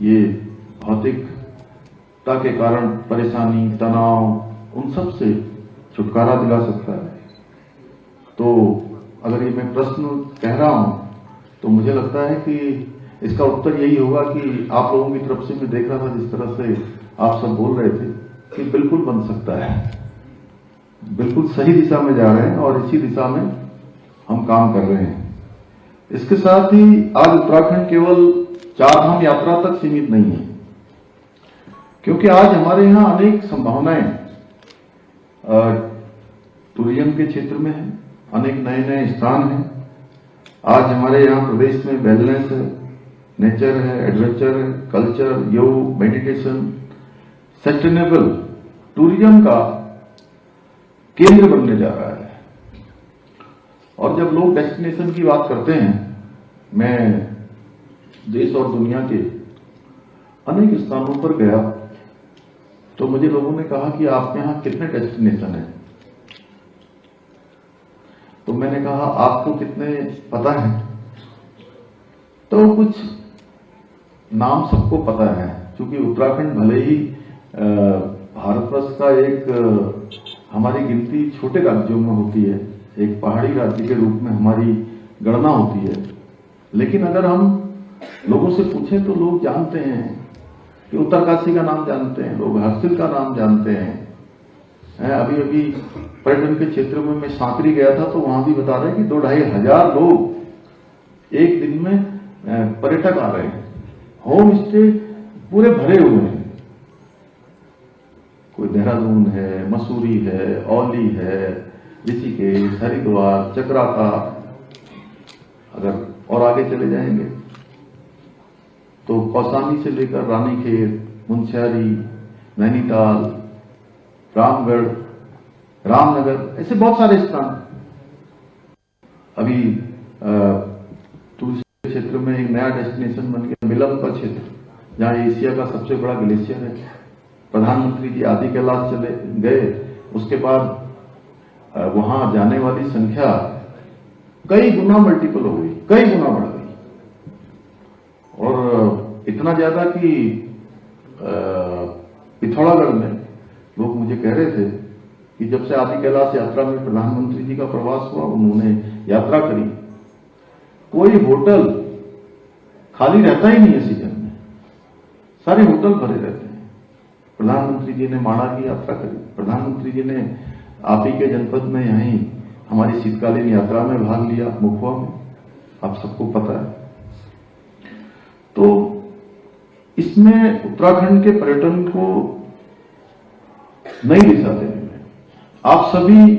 ये भौतिकता के कारण परेशानी, तनाव, उन सब से छुटकारा दिला सकता है। तो अगर ये मैं प्रश्न कह रहा हूं तो मुझे लगता है कि इसका उत्तर यही होगा कि आप लोगों की तरफ से मैं देख रहा था जिस तरह से आप सब बोल रहे थे कि बिल्कुल बन सकता है, बिल्कुल सही दिशा में जा रहे हैं और इसी दिशा में हम काम कर रहे हैं। इसके साथ ही आज उत्तराखंड केवल चारधाम यात्रा तक सीमित नहीं है, क्योंकि आज हमारे यहाँ अनेक संभावनाएं टूरिज्म के क्षेत्र में है, अनेक नए नए स्थान हैं। आज हमारे यहाँ प्रदेश में वेलनेस है, नेचर है, एडवेंचर है, कल्चर, योग, मेडिटेशन, सस्टेनेबल टूरिज्म का केंद्र बनने जा रहा है। और जब लोग डेस्टिनेशन की बात करते हैं, मैं देश और दुनिया के अनेक स्थानों पर गया तो मुझे लोगों ने कहा कि आपके यहाँ कितने डेस्टिनेशन हैं। तो मैंने कहा आपको कितने पता है? तो कुछ नाम सबको पता है, क्योंकि उत्तराखंड भले ही भारतवर्ष का एक हमारी गिनती छोटे राज्यों में होती है, एक पहाड़ी राज्य के रूप में हमारी गणना होती है, लेकिन अगर हम लोगों से पूछें तो लोग जानते हैं कि उत्तरकाशी का नाम जानते हैं, लोग हर्सिल का नाम जानते हैं। अभी अभी पर्यटन के क्षेत्र में मैं सांकरी गया था तो वहां भी बता रहे हैं कि 2-2.5 हजार लोग एक दिन में पर्यटक आ रहे हैं, होम स्टे पूरे भरे हुए हैं। कोई देहरादून है, मसूरी है, औली है, ऋषिकेश, हरिद्वार, चक्राता, अगर और आगे चले जाएंगे तो कौसानी से लेकर रानीखेत, मुंशियारी, नैनीताल, रामगढ़, रामनगर, ऐसे बहुत सारे स्थान। अभी टूरिस्ट क्षेत्र में एक नया डेस्टिनेशन बन गया मिलम का क्षेत्र, जहां एशिया का सबसे बड़ा ग्लेशियर है। प्रधानमंत्री जी आदि कैलाश चले गए, उसके बाद वहां जाने वाली संख्या कई गुना मल्टीपल हो गई, कई गुना बढ़ गई, और इतना ज्यादा कि पिथौरागढ़ में लोग मुझे कह रहे थे कि जब से आदि कैलाश यात्रा में प्रधानमंत्री जी का प्रवास हुआ, उन्होंने यात्रा करी, कोई होटल खाली रहता ही नहीं है सीजन में, सारे होटल भरे रहते हैं। प्रधानमंत्री जी ने माणा की यात्रा करी, प्रधानमंत्री जी ने आप ही के जनपद में यहीं हमारी शीतकालीन यात्रा में भाग लिया, मुखवा में, आप सबको पता है। तो इसमें उत्तराखंड के पर्यटन को नई दिशा देने में आप सभी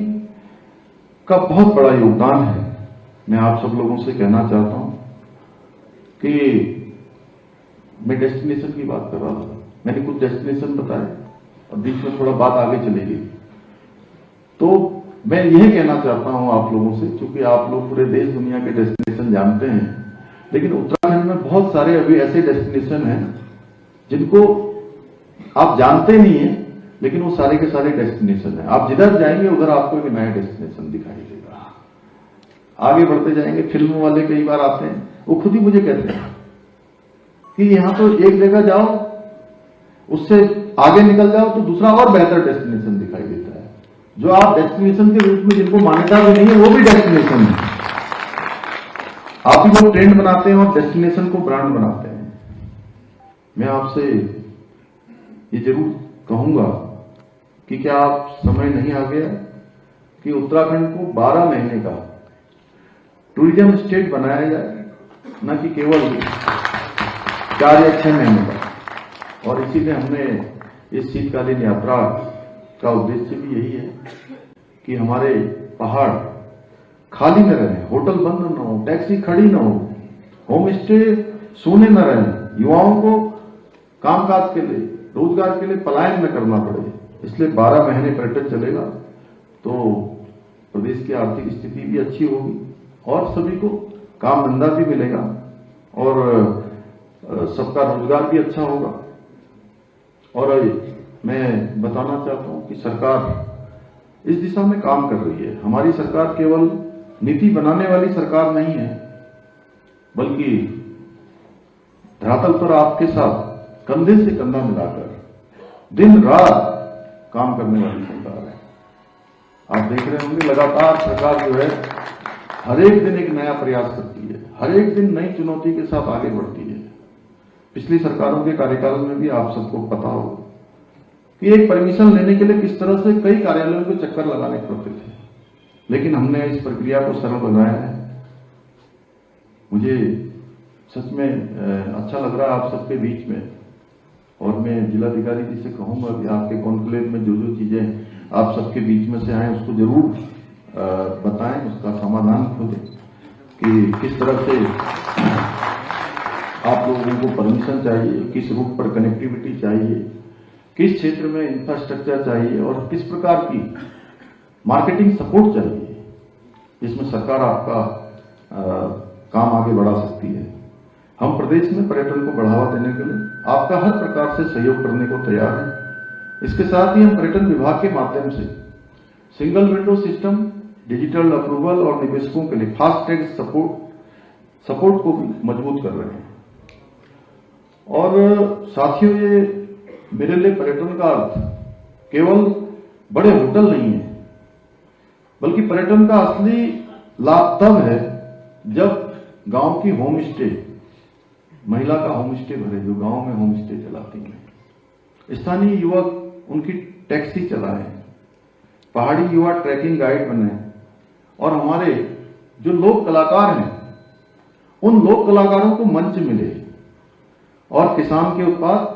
का बहुत बड़ा योगदान है। मैं आप सब लोगों से कहना चाहता हूं कि मैं डेस्टिनेशन की बात कर रहा था, मैंने कुछ डेस्टिनेशन बताए और बीच में थोड़ा बात आगे चली गई। तो मैं यही कहना चाहता हूं आप लोगों से, क्योंकि आप लोग पूरे देश दुनिया के डेस्टिनेशन जानते हैं, लेकिन उत्तराखंड में बहुत सारे अभी ऐसे डेस्टिनेशन हैं जिनको आप जानते नहीं है, लेकिन वो सारे के सारे डेस्टिनेशन है। आप जिधर जाएंगे उधर आपको एक नया डेस्टिनेशन दिखाई देगा। आगे बढ़ते जाएंगे, फिल्मों वाले कई बार आते हैं, वो खुद ही मुझे कहते हैं कि यहां तो एक जगह जाओ, उससे आगे निकल जाओ तो दूसरा और बेहतर डेस्टिनेशन दिखाई देता है। जो आप डेस्टिनेशन के रूप में जिनको मान्यता भी नहीं है, वो भी डेस्टिनेशन है। आप ही लोग ट्रेंड बनाते हैं और डेस्टिनेशन को ब्रांड बनाते हैं। मैं आपसे ये जरूर कहूंगा कि क्या आप समय नहीं आ गया कि उत्तराखंड को 12 महीने का टूरिज्म स्टेट बनाया जाए, न कि केवल 4 या 6 महीने का। और इसीलिए हमने इस शीतकालीन यात्रा का उद्देश्य भी यही है कि हमारे पहाड़ खाली न रहे, होटल बंद न हो, टैक्सी खड़ी न हो, होम स्टे सूने न रहे, युवाओं को कामकाज के लिए, रोजगार के लिए पलायन न करना पड़े। इसलिए 12 महीने पर्यटन चलेगा तो प्रदेश की आर्थिक स्थिति भी अच्छी होगी और सभी को काम धंधा भी मिलेगा और सबका रोजगार भी अच्छा होगा। और मैं बताना चाहता हूं कि सरकार इस दिशा में काम कर रही है। हमारी सरकार केवल नीति बनाने वाली सरकार नहीं है, बल्कि धरातल पर आपके साथ कंधे से कंधा मिलाकर दिन रात काम करने वाली सरकार है। आप देख रहे होंगे लगातार सरकार जो है हर एक दिन एक नया प्रयास करती है, हर एक दिन नई चुनौती के साथ आगे बढ़ती है। पिछली सरकारों के कार्यकाल में भी आप सबको पता हो कि एक परमिशन लेने के लिए किस तरह से कई कार्यालयों को चक्कर लगाने पड़ते थे, लेकिन हमने इस प्रक्रिया को सरल बनाया है। मुझे सच में अच्छा लग रहा है आप सबके बीच में, और मैं जिलाधिकारी जी से कहूंगा कि आपके कॉन्क्लेव में जो जो चीजें आप सबके बीच में से आए उसको जरूर बताएं, उसका समाधान खोजें कि किस तरह से आप लोगों को परमिशन चाहिए, किस रूट पर कनेक्टिविटी चाहिए, किस क्षेत्र में इंफ्रास्ट्रक्चर चाहिए और किस प्रकार की मार्केटिंग सपोर्ट चाहिए, जिसमें सरकार आपका काम आगे बढ़ा सकती है। हम प्रदेश में पर्यटन को बढ़ावा देने के लिए आपका हर प्रकार से सहयोग करने को तैयार हैं। इसके साथ ही हम पर्यटन विभाग के माध्यम से single window system, digital approval और निवेशकों के लिए फास्ट ट्रैक सपोर्ट को भी मजबूत कर रहे हैं। और साथियों, ये मेरे लिए पर्यटन का अर्थ केवल बड़े होटल नहीं है, बल्कि पर्यटन का असली लाभ तब है जब गांव की होम स्टे, महिला का होम स्टे भरे जो गांव में होम स्टे चलाती हैं, स्थानीय युवक उनकी टैक्सी चलाएं, पहाड़ी युवा ट्रैकिंग गाइड बने, और हमारे जो लोक कलाकार हैं उन लोक कलाकारों को मंच मिले और किसान के उत्पाद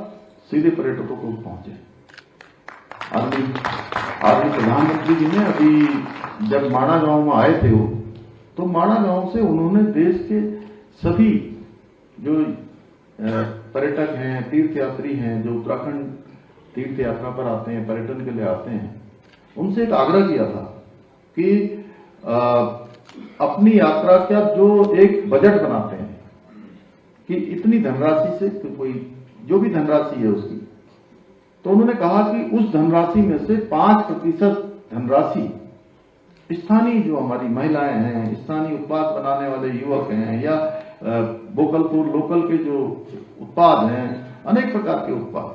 सीधे पर्यटकों को पहुंचे। आदरणीय प्रधानमंत्री जी ने अभी जब माणा गांव में आए थे वो, तो माणा गांव से उन्होंने देश के सभी जो पर्यटक हैं, तीर्थयात्री हैं, जो उत्तराखंड तीर्थ यात्रा पर आते हैं, पर्यटन के लिए आते हैं, उनसे एक आग्रह किया था कि अपनी यात्रा का जो एक बजट बनाते हैं कि इतनी धनराशि से कोई जो भी धनराशि है उसकी, तो उन्होंने कहा कि उस धनराशि में से 5% धनराशि स्थानीय जो हमारी महिलाएं हैं, स्थानीय उत्पाद बनाने वाले युवक हैं, या वोकल फॉर लोकल के जो उत्पाद हैं, अनेक प्रकार के उत्पाद,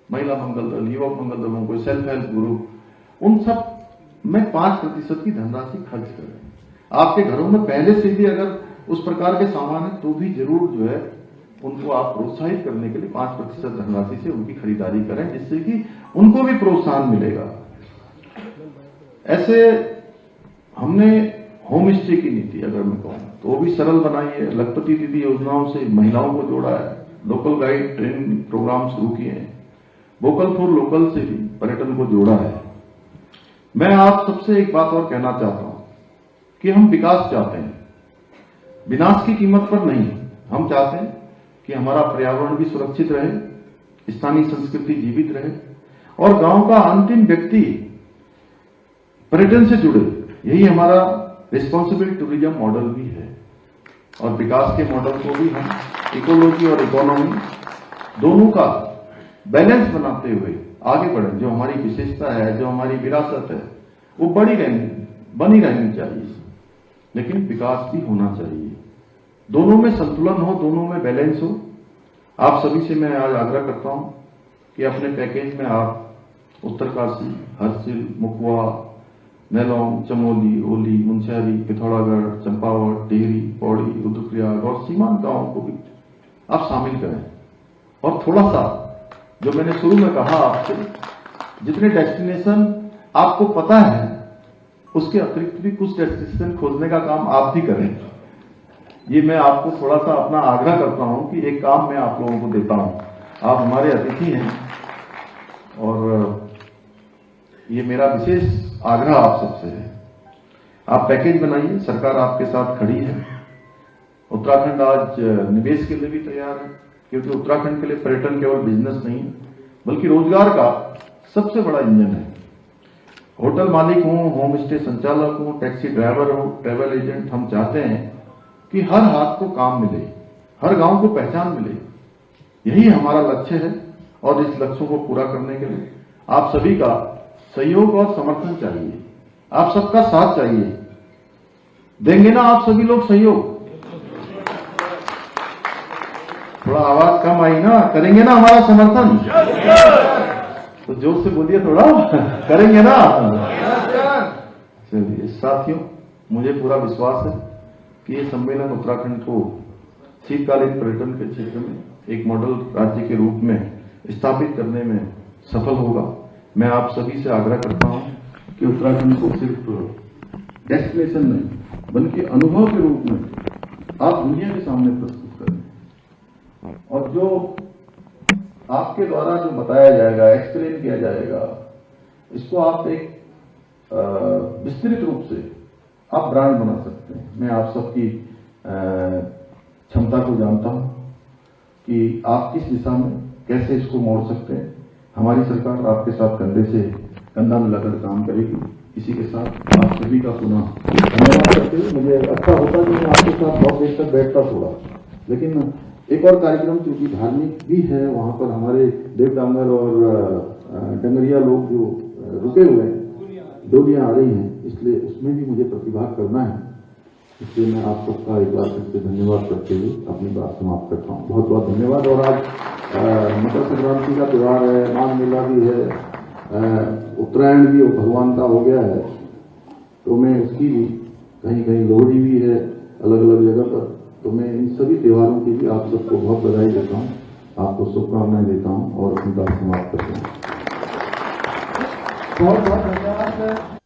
महिला मंगल दल, युवक मंगल दलों को, सेल्फ हेल्प ग्रुप, उन सब में 5% की धनराशि खर्च करें। आपके घरों में पहले से भी अगर उस प्रकार के सामान है तो भी जरूर जो है उनको आप प्रोत्साहित करने के लिए 5% धनराशि से उनकी खरीदारी करें, जिससे कि उनको भी प्रोत्साहन मिलेगा। ऐसे हमने होम स्टे की नीति अगर मैं कहूं तो वो भी सरल बनाई है। लखपति दीदी योजनाओं से महिलाओं को जोड़ा है, लोकल गाइड ट्रेनिंग प्रोग्राम शुरू किए हैं, वोकल फॉर लोकल से भी पर्यटन को जोड़ा है। मैं आप सबसे एक बात और कहना चाहता हूं कि हम विकास चाहते हैं, विनाश की कीमत पर नहीं। हम चाहते हैं कि हमारा पर्यावरण भी सुरक्षित रहे, स्थानीय संस्कृति जीवित रहे और गांव का अंतिम व्यक्ति पर्यटन से जुड़े। यही हमारा रिस्पॉन्सिबल टूरिज्म मॉडल भी है। और विकास के मॉडल को भी हम इकोलॉजी और इकोनॉमी दोनों का बैलेंस बनाते हुए आगे बढ़े। जो हमारी विशेषता है, जो हमारी विरासत है, वो बनी रहनी चाहिए, लेकिन विकास भी होना चाहिए। दोनों में संतुलन हो, दोनों में बैलेंस हो। आप सभी से मैं आज आग्रह करता हूं कि अपने पैकेज में आप उत्तरकाशी, हरसिल, मुखवा, नेलोंग, चमोली, ओली, मुंशियारी, पिथौरागढ़, चंपावत, टिहरी, पौड़ी, रुद्रप्रयाग और सीमांत गांवों को भी आप शामिल करें। और थोड़ा सा जो मैंने शुरू में कहा आपसे, जितने डेस्टिनेशन आपको पता है उसके अतिरिक्त भी कुछ डेस्टिनेशन खोजने का काम आप भी करें। ये मैं आपको थोड़ा सा अपना आग्रह करता हूं कि एक काम मैं आप लोगों को देता हूं। आप हमारे अतिथि हैं और ये मेरा विशेष आग्रह आप सबसे है। आप पैकेज बनाइए, सरकार आपके साथ खड़ी है। उत्तराखंड आज निवेश के लिए भी तैयार है, क्योंकि उत्तराखंड के लिए पर्यटन केवल बिजनेस नहीं है बल्कि रोजगार का सबसे बड़ा इंजन है। होटल मालिक हो, होम स्टे संचालक हो, टैक्सी ड्राइवर हो, ट्रैवल एजेंट, हम चाहते हैं कि हर हाथ को काम मिले, हर गांव को पहचान मिले। यही हमारा लक्ष्य है और इस लक्ष्य को पूरा करने के लिए आप सभी का सहयोग और समर्थन चाहिए, आप सबका साथ चाहिए। देंगे ना आप सभी लोग सहयोग? थोड़ा आवाज कम आई ना, करेंगे ना हमारा समर्थन? तो जोर से बोलिए थोड़ा, करेंगे ना? चलिए साथियों, मुझे पूरा विश्वास है कि ये सम्मेलन उत्तराखंड को शीतकालीन पर्यटन के क्षेत्र में एक मॉडल राज्य के रूप में स्थापित करने में सफल होगा। मैं आप सभी से आग्रह करता हूं कि उत्तराखंड को सिर्फ डेस्टिनेशन नहीं बल्कि अनुभव के रूप में आप दुनिया के सामने प्रस्तुत करें, और जो आपके द्वारा जो बताया जाएगा, एक्सप्लेन किया जाएगा, इसको आप एक विस्तृत रूप से आप ब्रांड बना सकते हैं। मैं आप सबकी क्षमता को जानता हूं कि आप किस दिशा में कैसे इसको मोड़ सकते हैं। हमारी सरकार आपके साथ कंधे से कंधा मिलाकर काम करेगी। इसी के साथ आप सभी का पुनः धन्यवाद करते हुए, मुझे अच्छा होता कि मैं आपके साथ बहुत देर तक बैठता थोड़ा, लेकिन एक और कार्यक्रम चूंकि धार्मिक भी है, वहां पर हमारे देव डांगर और डंगरिया लोग जो रुके हुए हैं, डोलियां आ रही हैं, इसलिए उसमें भी मुझे प्रतिभाग करना है। इसलिए मैं आप सबका एक बार फिर से धन्यवाद करते हुए अपनी बात समाप्त करता हूँ। बहुत बहुत धन्यवाद। और आज मकर संक्रांति का त्यौहार है, माघ मेला भी है, उत्तरायण भी भगवान का हो गया है, तो मैं उसकी भी कहीं कहीं लोहड़ी भी है अलग अलग जगह पर, तो मैं इन सभी त्योहारों की भी आप सबको बहुत बधाई देता हूँ, आपको शुभकामनाएं देता हूँ और अपनी बात समाप्त करता हूँ। बहुत बहुत धन्यवाद सर।